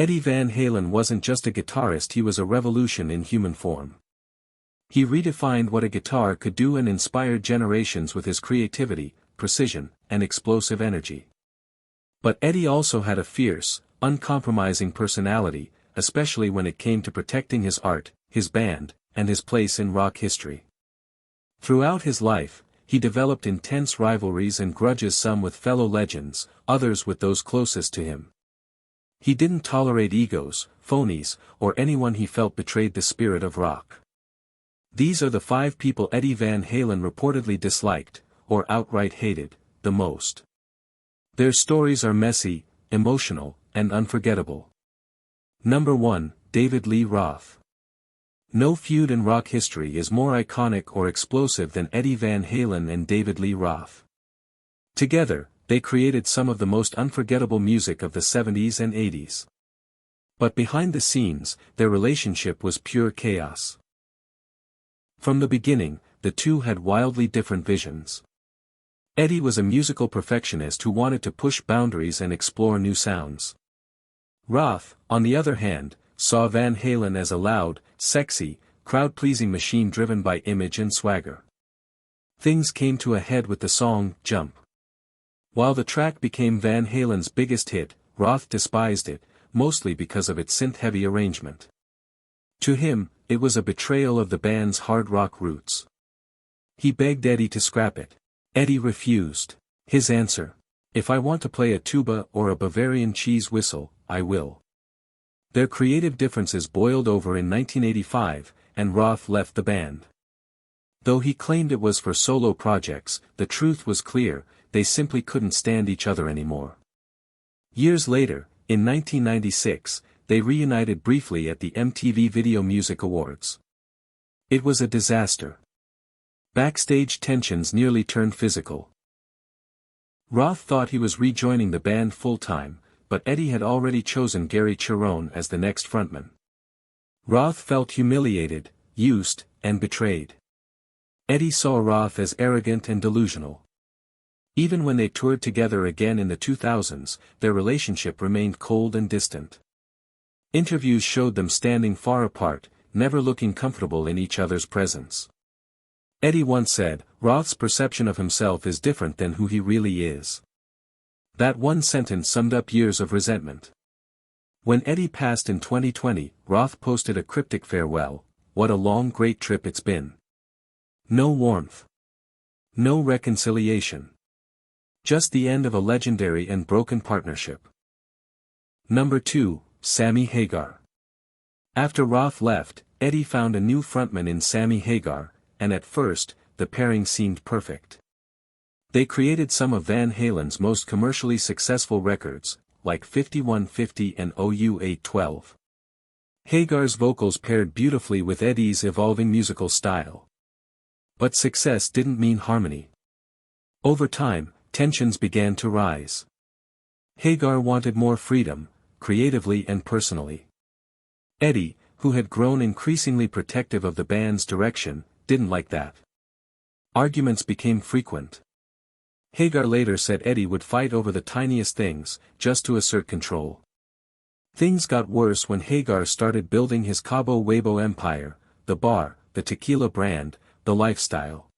Eddie Van Halen wasn't just a guitarist, he was a revolution in human form. He redefined what a guitar could do and inspired generations with his creativity, precision, and explosive energy. But Eddie also had a fierce, uncompromising personality, especially when it came to protecting his art, his band, and his place in rock history. Throughout his life, he developed intense rivalries and grudges, some with fellow legends, others with those closest to him. He didn't tolerate egos, phonies, or anyone he felt betrayed the spirit of rock. These are the 5 people Eddie Van Halen reportedly disliked, or outright hated, the most. Their stories are messy, emotional, and unforgettable. Number 1, David Lee Roth. No feud in rock history is more iconic or explosive than Eddie Van Halen and David Lee Roth. Together, they created some of the most unforgettable music of the 70s and 80s. But behind the scenes, their relationship was pure chaos. From the beginning, the two had wildly different visions. Eddie was a musical perfectionist who wanted to push boundaries and explore new sounds. Roth, on the other hand, saw Van Halen as a loud, sexy, crowd-pleasing machine driven by image and swagger. Things came to a head with the song, Jump. While the track became Van Halen's biggest hit, Roth despised it, mostly because of its synth-heavy arrangement. To him, it was a betrayal of the band's hard rock roots. He begged Eddie to scrap it. Eddie refused. His answer: "If I want to play a tuba or a Bavarian cheese whistle, I will." Their creative differences boiled over in 1985, and Roth left the band. Though he claimed it was for solo projects, the truth was clear: they simply couldn't stand each other anymore. Years later, in 1996, they reunited briefly at the MTV Video Music Awards. It was a disaster. Backstage tensions nearly turned physical. Roth thought he was rejoining the band full-time, but Eddie had already chosen Gary Cherone as the next frontman. Roth felt humiliated, used, and betrayed. Eddie saw Roth as arrogant and delusional. Even when they toured together again in the 2000s, their relationship remained cold and distant. Interviews showed them standing far apart, never looking comfortable in each other's presence. Eddie once said, "Roth's perception of himself is different than who he really is." That one sentence summed up years of resentment. When Eddie passed in 2020, Roth posted a cryptic farewell: "What a long great trip it's been. No warmth. No reconciliation. Just the end of a legendary and broken partnership." Number 2, Sammy Hagar. After Roth left, Eddie found a new frontman in Sammy Hagar, and at first, the pairing seemed perfect. They created some of Van Halen's most commercially successful records, like 5150 and OU 812. Hagar's vocals paired beautifully with Eddie's evolving musical style. But success didn't mean harmony. Over time, tensions began to rise. Hagar wanted more freedom, creatively and personally. Eddie, who had grown increasingly protective of the band's direction, didn't like that. Arguments became frequent. Hagar later said Eddie would fight over the tiniest things, just to assert control. Things got worse when Hagar started building his Cabo Wabo empire, the bar, the tequila brand, the lifestyle.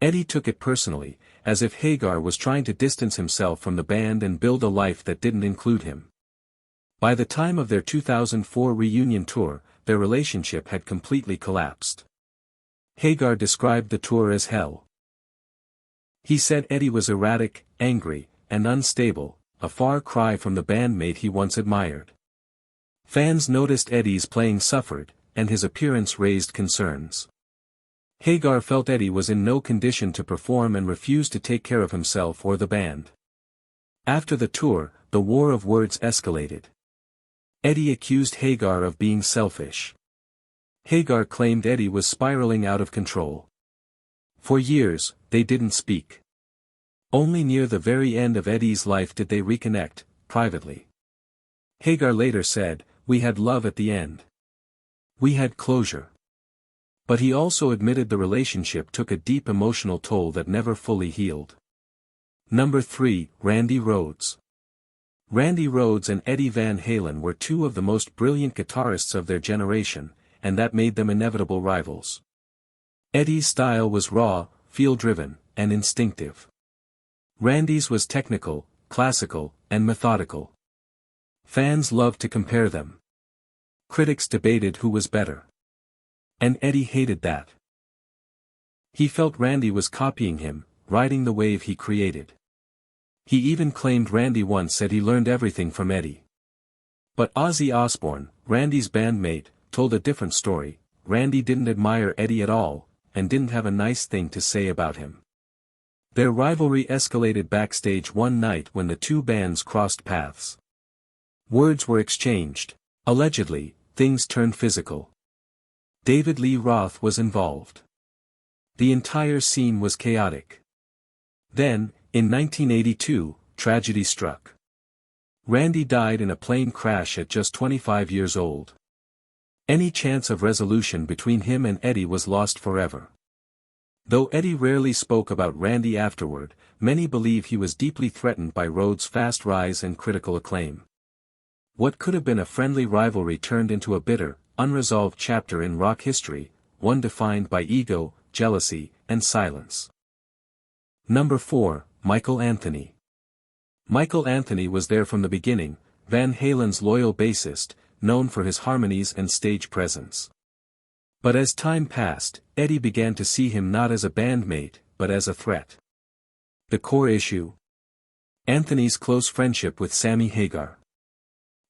Eddie took it personally, as if Hagar was trying to distance himself from the band and build a life that didn't include him. By the time of their 2004 reunion tour, their relationship had completely collapsed. Hagar described the tour as hell. He said Eddie was erratic, angry, and unstable, a far cry from the bandmate he once admired. Fans noticed Eddie's playing suffered, and his appearance raised concerns. Hagar felt Eddie was in no condition to perform and refused to take care of himself or the band. After the tour, the war of words escalated. Eddie accused Hagar of being selfish. Hagar claimed Eddie was spiraling out of control. For years, they didn't speak. Only near the very end of Eddie's life did they reconnect, privately. Hagar later said, "We had love at the end. We had closure." But he also admitted the relationship took a deep emotional toll that never fully healed. Number 3, Randy Rhoads. Randy Rhoads and Eddie Van Halen were two of the most brilliant guitarists of their generation, and that made them inevitable rivals. Eddie's style was raw, feel-driven, and instinctive. Randy's was technical, classical, and methodical. Fans loved to compare them. Critics debated who was better. And Eddie hated that. He felt Randy was copying him, riding the wave he created. He even claimed Randy once said he learned everything from Eddie. But Ozzy Osbourne, Randy's bandmate, told a different story. Randy didn't admire Eddie at all, and didn't have a nice thing to say about him. Their rivalry escalated backstage one night when the two bands crossed paths. Words were exchanged. Allegedly, things turned physical. David Lee Roth was involved. The entire scene was chaotic. Then, in 1982, tragedy struck. Randy died in a plane crash at just 25 years old. Any chance of resolution between him and Eddie was lost forever. Though Eddie rarely spoke about Randy afterward, many believe he was deeply threatened by Rhoads' fast rise and critical acclaim. What could have been a friendly rivalry turned into a bitter, unresolved chapter in rock history, one defined by ego, jealousy, and silence. Number 4, Michael Anthony. Michael Anthony was there from the beginning, Van Halen's loyal bassist, known for his harmonies and stage presence. But as time passed, Eddie began to see him not as a bandmate, but as a threat. The core issue? Anthony's close friendship with Sammy Hagar.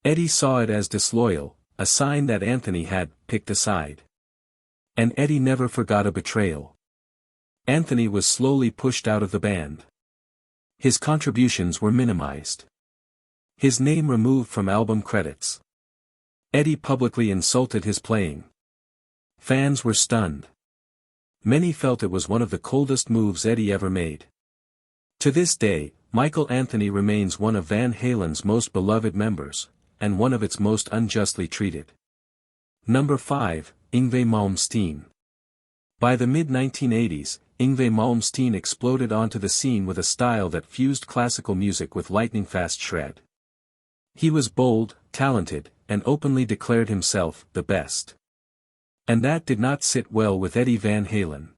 Eddie saw it as disloyal, a sign that Anthony had picked a side. And Eddie never forgot a betrayal. Anthony was slowly pushed out of the band. His contributions were minimized. His name removed from album credits. Eddie publicly insulted his playing. Fans were stunned. Many felt it was one of the coldest moves Eddie ever made. To this day, Michael Anthony remains one of Van Halen's most beloved members, and one of its most unjustly treated. Number 5, Yngwie Malmsteen. By the mid-1980s, Yngwie Malmsteen exploded onto the scene with a style that fused classical music with lightning-fast shred. He was bold, talented, and openly declared himself the best. And that did not sit well with Eddie Van Halen.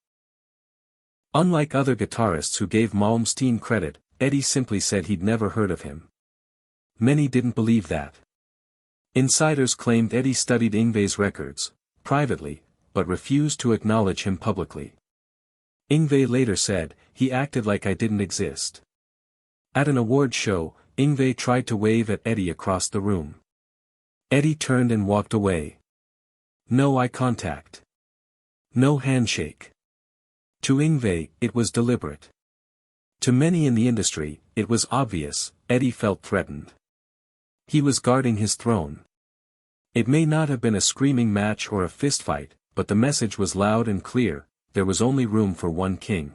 Unlike other guitarists who gave Malmsteen credit, Eddie simply said he'd never heard of him. Many didn't believe that. Insiders claimed Eddie studied Yngwie's records, privately, but refused to acknowledge him publicly. Yngwie later said, "He acted like I didn't exist." At an award show, Yngwie tried to wave at Eddie across the room. Eddie turned and walked away. No eye contact. No handshake. To Yngwie, it was deliberate. To many in the industry, it was obvious, Eddie felt threatened. He was guarding his throne. It may not have been a screaming match or a fistfight, but the message was loud and clear: there was only room for one king.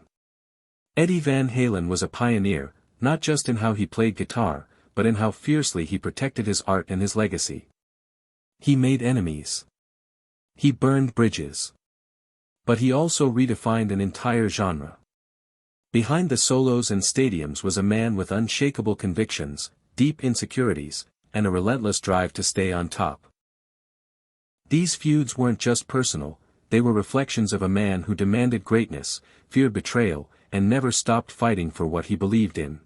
Eddie Van Halen was a pioneer, not just in how he played guitar, but in how fiercely he protected his art and his legacy. He made enemies. He burned bridges. But he also redefined an entire genre. Behind the solos and stadiums was a man with unshakable convictions, deep insecurities, and a relentless drive to stay on top. These feuds weren't just personal, they were reflections of a man who demanded greatness, feared betrayal, and never stopped fighting for what he believed in.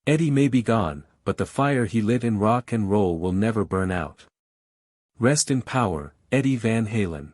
Eddie may be gone, but the fire he lit in rock and roll will never burn out. Rest in power, Eddie Van Halen.